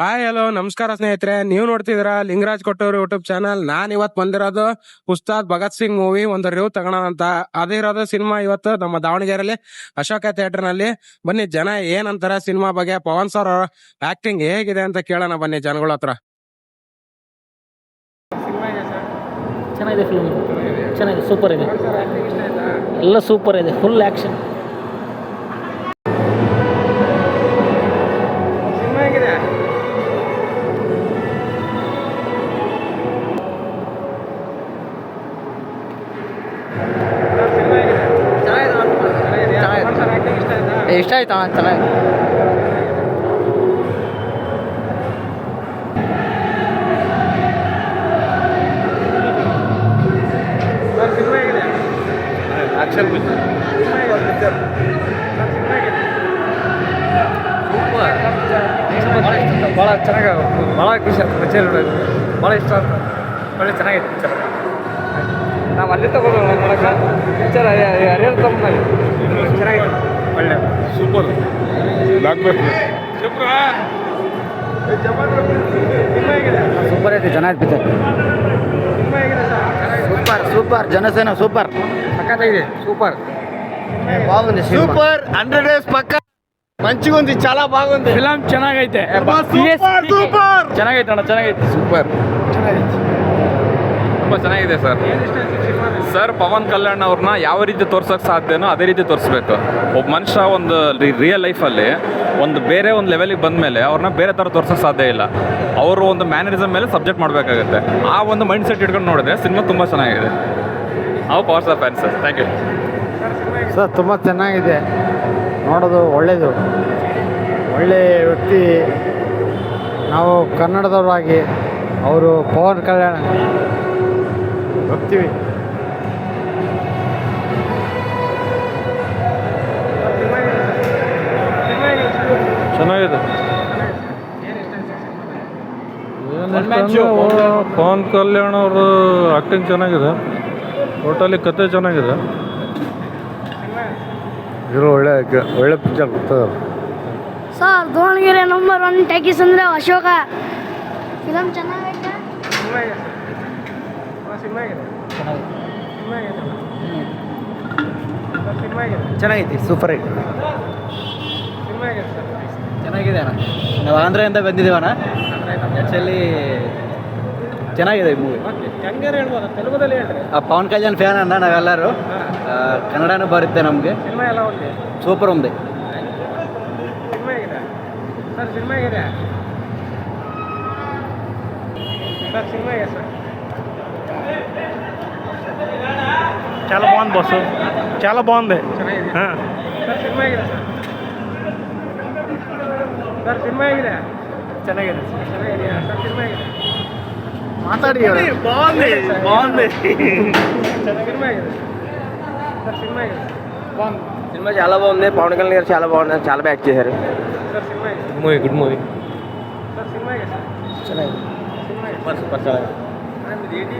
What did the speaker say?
Hi hello ನಮಸ್ಕಾರ ಸ್ನೇಹಿತರೆ, ನೀವು ನೋಡ್ತಿದ್ದೀರಾ ಲಿಂಗರಾಜ್ ಕೊಟ್ಟೂರು ಯೂಟ್ಯೂಬ್ ಚಾನಲ್. ನಾನ್ ಇವತ್ತು ಬಂದಿರೋದು ಉಸ್ತಾದ್ ಭಗತ್ ಸಿಂಗ್ ಮೂವಿ ಒಂದು ರಿವ್ಯೂ ತಗೋಣ ಅಂತ. ಅದಿರೋದು ಸಿನಿಮಾ ಇವತ್ತು ನಮ್ಮ ದಾವಣಗೆರೆಯಲ್ಲಿ ಅಶೋಕ ಥಿಯೇಟರ್ ನಲ್ಲಿ. ಬನ್ನಿ ಜನ ಏನಂತಾರ ಸಿನಿಮಾ ಬಗ್ಗೆ, ಪವನ್ ಸರ್ ಅವರ ಆಕ್ಟಿಂಗ್ ಹೇಗಿದೆ ಅಂತ ಕೇಳೋಣ ಬನ್ನಿ ಜನಗಳ ಹತ್ರ. ಚೆನ್ನಾಗಿದೆ ಫಿಲ್ಮ್, ಚೆನ್ನಾಗಿದೆ, ಸೂಪರ್ ಇದೆ, ಎಲ್ಲ ಸೂಪರ್ ಇದೆ, ಫುಲ್ ಆ್ಯಕ್ಷನ್. ಇಷ್ಟ ಆಯ್ತಾ? ಚೆನ್ನಾಗಿದೆ. ಆಕ್ಷನ್ ಭಾಳ ಚೆನ್ನಾಗಿ, ಭಾಳ ಖುಷಿ ಆಗ್ತದೆ. ಪಿಕ್ಚರ್ ನೋಡೋದು ಭಾಳ ಇಷ್ಟ ಆಗ್ತದೆ. ಒಳ್ಳೆ ಚೆನ್ನಾಗಿದೆ ಪಿಕ್ಚರ್. ನಾವು ಅಲ್ಲಿ ತಗೋದು ನೋಡೋಕೆ ಪಿಕ್ಚರ್ ಹರಿಯರ್ ತಗೊಂಡು ಚೆನ್ನಾಗಿದೆ, ಒಳ್ಳೆ ಸೂಪರ್ ಸೂಪರ್ ಐತಿ, ಚೆನ್ನಾಗಿ picture. Super super Janasena super సక్కతాಗಿದೆ, సూపర్ బాగుంది. సూపర్ 100 డేస్ పక్క మంచిగా ఉంది, చాలా బాగుంది. ఫిల్మ్ ಚೆನ್ನಾಗೈತೆ, సూపర్ ಚೆನ್ನಾಗೈತೆ ಅಣ್ಣ, ಚೆನ್ನಾಗೈತೆ, ಸೂಪರ್ ತುಂಬ ಚೆನ್ನಾಗಿದೆ ಸರ್. ಪವನ್ ಕಲ್ಯಾಣ್ ಅವ್ರನ್ನ ಯಾವ ರೀತಿ ತೋರ್ಸೋಕೆ ಸಾಧ್ಯನೋ ಅದೇ ರೀತಿ ತೋರಿಸ್ಬೇಕು. ಒಬ್ಬ ಮನುಷ್ಯ ಒಂದು ರಿಯಲ್ ಲೈಫಲ್ಲಿ ಒಂದು ಬೇರೆ ಒಂದು ಲೆವೆಲಿಗೆ ಬಂದ ಮೇಲೆ ಅವ್ರನ್ನ ಬೇರೆ ಥರ ತೋರ್ಸೋಕೆ ಸಾಧ್ಯ ಇಲ್ಲ. ಅವರು ಒಂದು ಮ್ಯಾನರಿಸಮ್ ಮೇಲೆ ಸಬ್ಜೆಕ್ಟ್ ಮಾಡಬೇಕಾಗುತ್ತೆ. ಆ ಒಂದು ಮೈಂಡ್ ಸೆಟ್ ಇಟ್ಕೊಂಡು ನೋಡಿದ್ರೆ ಸಿನಿಮಾ ತುಂಬ ಚೆನ್ನಾಗಿದೆ. ನಾವು power star fan sir. Thank you sir. ತುಂಬ ಚೆನ್ನಾಗಿದೆ, ನೋಡೋದು ಒಳ್ಳೆಯದು. ಒಳ್ಳೆ ವ್ಯಕ್ತಿ, ನಾವು ಕನ್ನಡದವರಾಗಿ ಅವರು ಪವನ್ ಕಲ್ಯಾಣ ಹೋಗ್ತೀವಿ. ಚೆನ್ನಾಗಿದೆ. ಪವನ್ ಕಲ್ಯಾಣ್ ಅವರು ಆಕ್ಟಿಂಗ್ ಚೆನ್ನಾಗಿದೆ, ಟೋಟಲಿ ಕತೆ ಚೆನ್ನಾಗಿದೆ. ಇದು ಒಳ್ಳೆ ಪಿಕ್ಚರ್ ಬರ್ತದೆ ಸರ್. ದಾವಣಗೆರೆ ನಂಬರ್ 1 ಟ್ಯಾಕೀಸ್ ಅಂದರೆ ಅಶೋಕ. ಫಿಲಮ್ ಚೆನ್ನಾಗೈತೆ. ಚೆನ್ನಾಗೈತಿ, ಸೂಪರ್ ಐತಿ, ಚೆನ್ನಾಗಿದೆ ಅಣ್ಣ. ನಾವು ಆಂಧ್ರದಿಂದ ಬಂದಿದ್ದೀವಣ್ಣ. ಆ್ಯಕ್ಚುಲಿ ಚೆನ್ನಾಗಿದೆ ಈ ಮೂವಿ. ಹೆಂಗಾರು ಹೇಳ್ಬೋದು, ತೆಲುಗುದಲ್ಲಿ ಹೇಳ್ರಿ. ಪವನ್ ಕಲ್ಯಾಣ್ ಫ್ಯಾನ್ ಅಣ್ಣ ನಾವೆಲ್ಲರೂ. ಕನ್ನಡನೂ ಬರುತ್ತೆ ನಮಗೆ. ಸಿನಿಮಾ ಎಲ್ಲ ఉంది, ಸೂಪರ್ ఉంది. ಸಿನಿಮಾ ಇದೆ ಸರ್, ಸಿನಿಮಾ ಇದೆ ಸರ್, ಸಿನಿಮಾ ಇದೆ ಸರ್. చాలా బాగుంది బాస్, చాలా బాగుంది. ಚೆನ್ನಾಗಿದೆ ಸರ್, ಸಿನಿಮಾ ಇದೆ ಸರ್. ಸರ್ ಸಿನಿಮಾ ಇದೆ, ಚೆನ್ನಾಗಿದೆ, ಚೆನ್ನಾಗಿದೆಯಾ ಸರ್? ಸಿನಿಮಾ ಇದೆ, ಮಾತಾಡಿ. బాగుంది బాగుంది. సినిమా ಇದೆ సార్, సినిమా ಇದೆ, బాగుంది. సినిమా చాలా బాగుంది. పవన్ కళ్యాణ్ గారు చాలా బాగున్నారు, చాలా బ్యాక్ చేశారు. సార్ సినిమా ಇದೆ, movie good movie. Sir cinema ಇದೆ సార్, ಚೆನ್ನಾಗಿದೆ, సినిమా ಇದೆ ಸೂಪರ್ ಸೂಪರ್ ಚೆನ್ನಾಗಿದೆ. ఇది ఏంటి?